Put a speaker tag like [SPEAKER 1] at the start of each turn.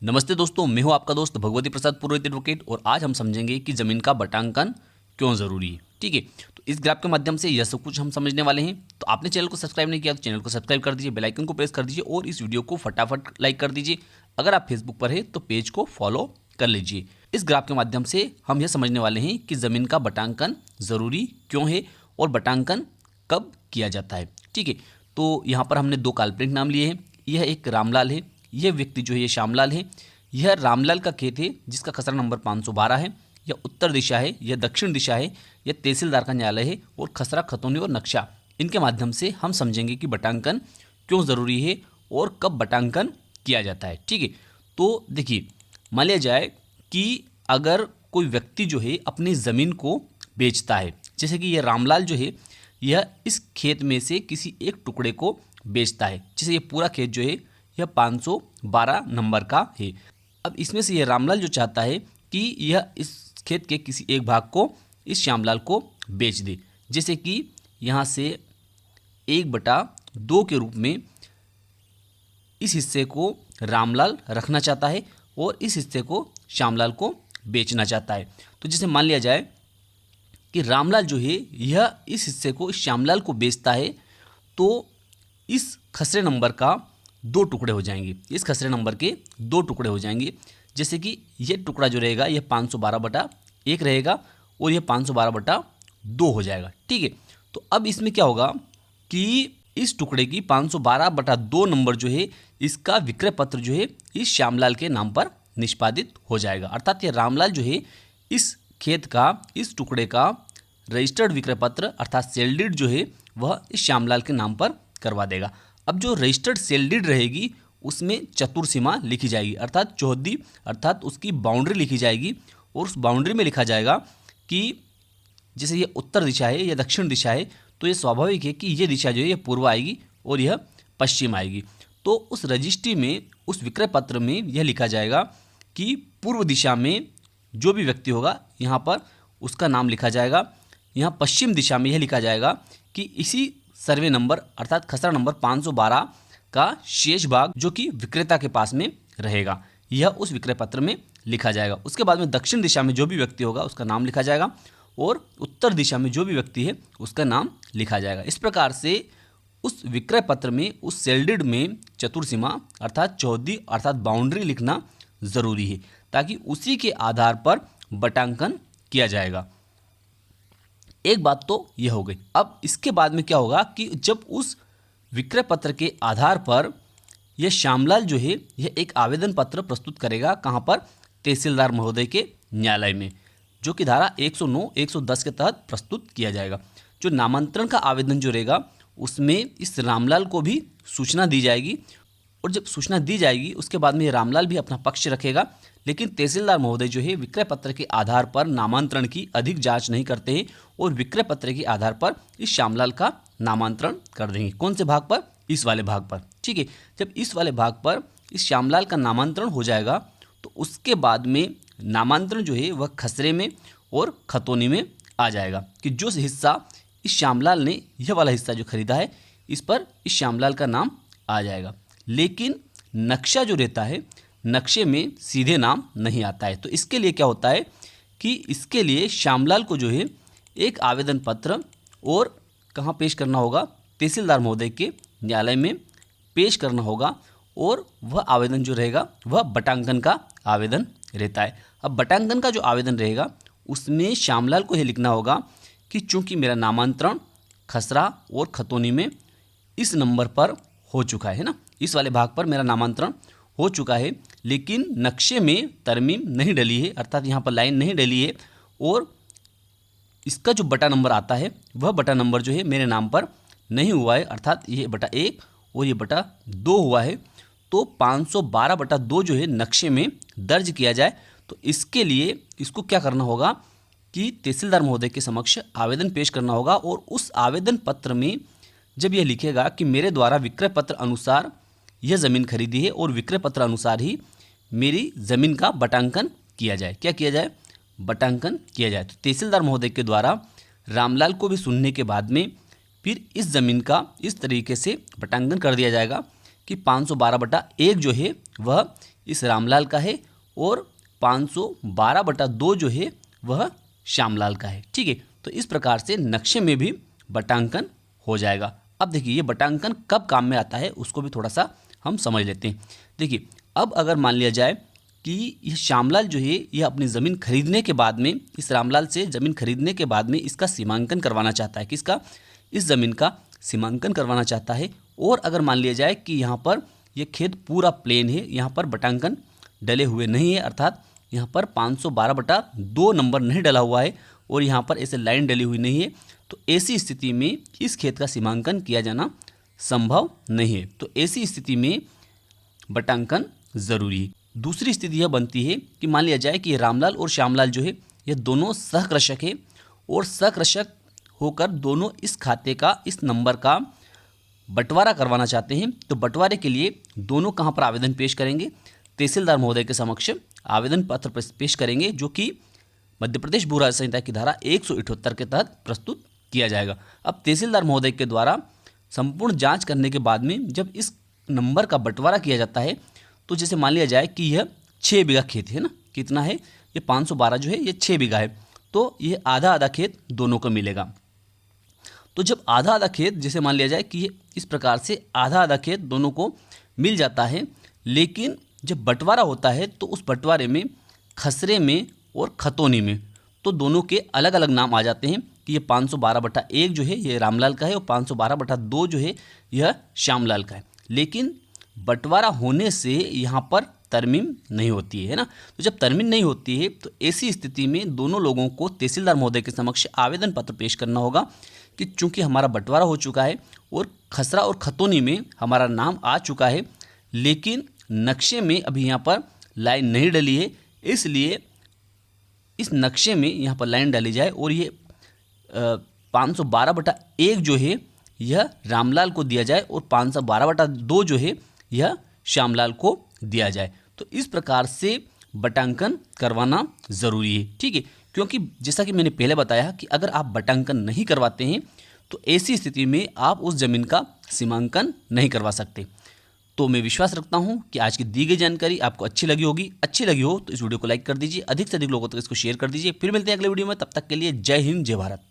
[SPEAKER 1] नमस्ते दोस्तों, मैं हूं आपका दोस्त भगवती प्रसाद पुरोहित एडवोकेट और आज हम समझेंगे कि ज़मीन का बटांकन क्यों ज़रूरी है। ठीक है, तो इस ग्राफ के माध्यम से यह सब कुछ हम समझने वाले हैं। तो आपने चैनल को सब्सक्राइब नहीं किया तो चैनल को सब्सक्राइब कर दीजिए, बेल आइकन को प्रेस कर दीजिए और इस वीडियो को फटाफट लाइक कर दीजिए। अगर आप फेसबुक पर है तो पेज को फॉलो कर लीजिए। इस ग्राफ के माध्यम से हम यह समझने वाले हैं कि ज़मीन का बटांकन ज़रूरी क्यों है और बटांकन कब किया जाता है। ठीक है, तो यहाँ पर हमने दो काल्पनिक नाम लिए हैं। यह एक रामलाल है, यह व्यक्ति जो है ये श्यामलाल है। यह रामलाल का खेत है जिसका खसरा नंबर 512 है। यह उत्तर दिशा है, यह दक्षिण दिशा है, यह तहसीलदार का न्यायालय है और खसरा, खतौनी और नक्शा, इनके माध्यम से हम समझेंगे कि बटांकन क्यों ज़रूरी है और कब बटांकन किया जाता है। ठीक है, तो देखिए, मान लिया जाए कि अगर कोई व्यक्ति जो है अपनी ज़मीन को बेचता है, जैसे कि यह रामलाल जो है यह इस खेत में से किसी एक टुकड़े को बेचता है। जैसे ये पूरा खेत जो है यह 512 नंबर का है। अब इसमें से यह रामलाल जो चाहता है कि यह इस खेत के किसी एक भाग को इस श्यामलाल को बेच दे, जैसे कि यहाँ से 1/2 के रूप में इस हिस्से को रामलाल रखना चाहता है और इस हिस्से को श्यामलाल को बेचना चाहता है। तो जैसे मान लिया जाए कि रामलाल जो है यह इस हिस्से को श्यामलाल को बेचता है, तो इस खसरे नंबर का 2 टुकड़े हो जाएंगे। इस खसरे नंबर के 2 टुकड़े हो जाएंगे, जैसे कि यह टुकड़ा जो रहेगा यह 512/1 रहेगा और यह 512/2 हो जाएगा। ठीक है, तो अब इसमें क्या होगा कि इस टुकड़े की 512/2 नंबर जो है इसका विक्रय पत्र जो है इस श्यामलाल के नाम पर निष्पादित हो जाएगा। अर्थात यह रामलाल जो है इस खेत का, इस टुकड़े का रजिस्टर्ड विक्रय पत्र अर्थात सेल डीड जो है वह इस श्यामलाल के नाम पर करवा देगा। अब जो रजिस्टर्ड सेल डीड रहेगी उसमें चतुर्सीमा लिखी जाएगी, अर्थात चौहद्दी, अर्थात उसकी बाउंड्री लिखी जाएगी और उस बाउंड्री में लिखा जाएगा कि जैसे ये उत्तर दिशा है, यह दक्षिण दिशा है, तो ये स्वाभाविक है कि ये दिशा जो है यह पूर्व आएगी और यह पश्चिम आएगी। तो उस रजिस्ट्री में, उस विक्रय पत्र में यह लिखा जाएगा कि पूर्व दिशा में जो भी व्यक्ति होगा यहाँ पर उसका नाम लिखा जाएगा। यहाँ पश्चिम दिशा में यह लिखा जाएगा कि इसी सर्वे नंबर अर्थात खसरा नंबर 512 का शेष भाग जो कि विक्रेता के पास में रहेगा, यह उस विक्रय पत्र में लिखा जाएगा। उसके बाद में दक्षिण दिशा में जो भी व्यक्ति होगा उसका नाम लिखा जाएगा और उत्तर दिशा में जो भी व्यक्ति है उसका नाम लिखा जाएगा। इस प्रकार से उस विक्रय पत्र में, उस सेल डीड में चतुर्सीमा अर्थात चौहद्दी अर्थात बाउंड्री लिखना ज़रूरी है, ताकि उसी के आधार पर बटांकन किया जाएगा। एक बात तो यह हो गई। अब इसके बाद में क्या होगा कि जब उस विक्रय पत्र के आधार पर यह श्यामलाल जो है यह एक आवेदन पत्र प्रस्तुत करेगा, कहाँ पर? तहसीलदार महोदय के न्यायालय में, जो कि धारा 109, 110 के तहत प्रस्तुत किया जाएगा। जो नामांतरण का आवेदन जो रहेगा उसमें इस रामलाल को भी सूचना दी जाएगी और जब सूचना दी जाएगी उसके बाद में ये रामलाल भी अपना पक्ष रखेगा, लेकिन तहसीलदार महोदय जो है विक्रय पत्र के आधार पर नामांतरण की अधिक जांच नहीं करते हैं और विक्रय पत्र के आधार पर इस श्यामलाल का नामांतरण कर देंगे। कौन से भाग पर? इस वाले भाग पर। ठीक है, जब इस वाले भाग पर इस श्यामलाल का नामांतरण हो जाएगा तो उसके बाद में नामांतरण जो है वह खसरे में और खतौनी में आ जाएगा कि जो हिस्सा इस श्यामलाल ने, यह वाला हिस्सा जो खरीदा है, इस पर इस श्यामलाल का नाम आ जाएगा। लेकिन नक्शा जो रहता है, नक्शे में सीधे नाम नहीं आता है। तो इसके लिए क्या होता है कि इसके लिए श्यामलाल को जो है एक आवेदन पत्र और कहाँ पेश करना होगा? तहसीलदार महोदय के न्यायालय में पेश करना होगा और वह आवेदन जो रहेगा वह बटांकन का आवेदन रहता है। अब बटांकन का जो आवेदन रहेगा उसमें श्यामलाल को यह लिखना होगा कि चूँकि मेरा नामांतरण खसरा और खतौनी में इस नंबर पर हो चुका है ना, इस वाले भाग पर मेरा नामांतरण हो चुका है, लेकिन नक्शे में तरमीम नहीं डली है, अर्थात यहाँ पर लाइन नहीं डली है और इसका जो बटा नंबर आता है वह बटा नंबर जो है मेरे नाम पर नहीं हुआ है, अर्थात ये बटा 1 और ये बटा 2 हुआ है। तो 512/2 जो है नक्शे में दर्ज किया जाए। तो इसके लिए इसको क्या करना होगा कि तहसीलदार महोदय के समक्ष आवेदन पेश करना होगा और उस आवेदन पत्र में जब यह लिखेगा कि मेरे द्वारा विक्रय पत्र अनुसार यह ज़मीन खरीदी है और विक्रय पत्र अनुसार ही मेरी ज़मीन का बटांकन किया जाए। क्या किया जाए? बटांकन किया जाए। तो तहसीलदार महोदय के द्वारा रामलाल को भी सुनने के बाद में फिर इस ज़मीन का इस तरीके से बटांकन कर दिया जाएगा कि 512/1 जो है वह इस रामलाल का है और 512/2 जो है वह श्यामलाल का है। ठीक है, तो इस प्रकार से नक्शे में भी बटांकन हो जाएगा। अब देखिए ये बटांकन कब काम में आता है उसको भी थोड़ा सा हम समझ लेते हैं। देखिए अब अगर मान लिया जाए कि यह श्यामलाल जो है यह अपनी ज़मीन खरीदने के बाद में, इस रामलाल से ज़मीन खरीदने के बाद में इसका सीमांकन करवाना चाहता है, किसका, इस ज़मीन का सीमांकन करवाना चाहता है। और अगर मान लिया जाए कि यहाँ पर यह खेत पूरा प्लेन है, यहाँ पर बटांकन डले हुए नहीं है, अर्थात यहाँ पर 512/2 नंबर नहीं डला हुआ है और यहाँ पर ऐसे लाइन डली हुई नहीं है, तो ऐसी स्थिति में इस खेत का सीमांकन किया जाना संभव नहीं है। तो ऐसी स्थिति में बटांकन ज़रूरी है। दूसरी स्थिति यह बनती है कि मान लिया जाए कि रामलाल और श्यामलाल जो है ये दोनों सहकृषक है और सहकृषक होकर दोनों इस खाते का, इस नंबर का बंटवारा करवाना चाहते हैं। तो बंटवारे के लिए दोनों कहाँ पर आवेदन पेश करेंगे, तहसीलदार महोदय के समक्ष आवेदन पत्र पेश करेंगे, जो कि मध्य प्रदेश भू राज्य संहिता की धारा 178 के तहत प्रस्तुत किया जाएगा। अब तहसीलदार महोदय के द्वारा संपूर्ण जांच करने के बाद में जब इस नंबर का बंटवारा किया जाता है, तो जैसे मान लिया जाए कि यह 6 बीघा खेत है ना, कितना है, ये 512 जो है ये 6 बीघा है, तो ये आधा आधा खेत दोनों को मिलेगा। तो जब आधा आधा खेत, जैसे मान लिया जाए कि ये इस प्रकार से आधा आधा खेत दोनों को मिल जाता है, लेकिन जब बंटवारा होता है तो उस बंटवारे में खसरे में और खतौनी में तो दोनों के अलग अलग नाम आ जाते हैं कि ये 512/1 जो है ये रामलाल का है और 512/2 जो है यह श्यामलाल का है। लेकिन बंटवारा होने से यहाँ पर तरमीम नहीं होती है ना। तो जब तरमीम नहीं होती है तो ऐसी स्थिति में दोनों लोगों को तहसीलदार महोदय के समक्ष आवेदन पत्र पेश करना होगा कि चूंकि हमारा बंटवारा हो चुका है और खसरा और खतौनी में हमारा नाम आ चुका है, लेकिन नक्शे में अभी यहाँ पर लाइन नहीं डली है, इसलिए इस नक्शे में यहाँ पर लाइन डाली जाए और ये 512/1 जो है यह रामलाल को दिया जाए और 512/2 जो है यह श्यामलाल को दिया जाए। तो इस प्रकार से बटांकन करवाना ज़रूरी है। ठीक है, क्योंकि जैसा कि मैंने पहले बताया कि अगर आप बटांकन नहीं करवाते हैं तो ऐसी स्थिति में आप उस ज़मीन का सीमांकन नहीं करवा सकते। तो मैं विश्वास रखता हूं कि आज की दी गई जानकारी आपको अच्छी लगी होगी। अच्छी लगी हो तो इस वीडियो को लाइक कर दीजिए, अधिक से अधिक लोगों तक इसको शेयर कर दीजिए। फिर मिलते हैं अगले वीडियो में, तब तक के लिए जय हिंद, जय भारत।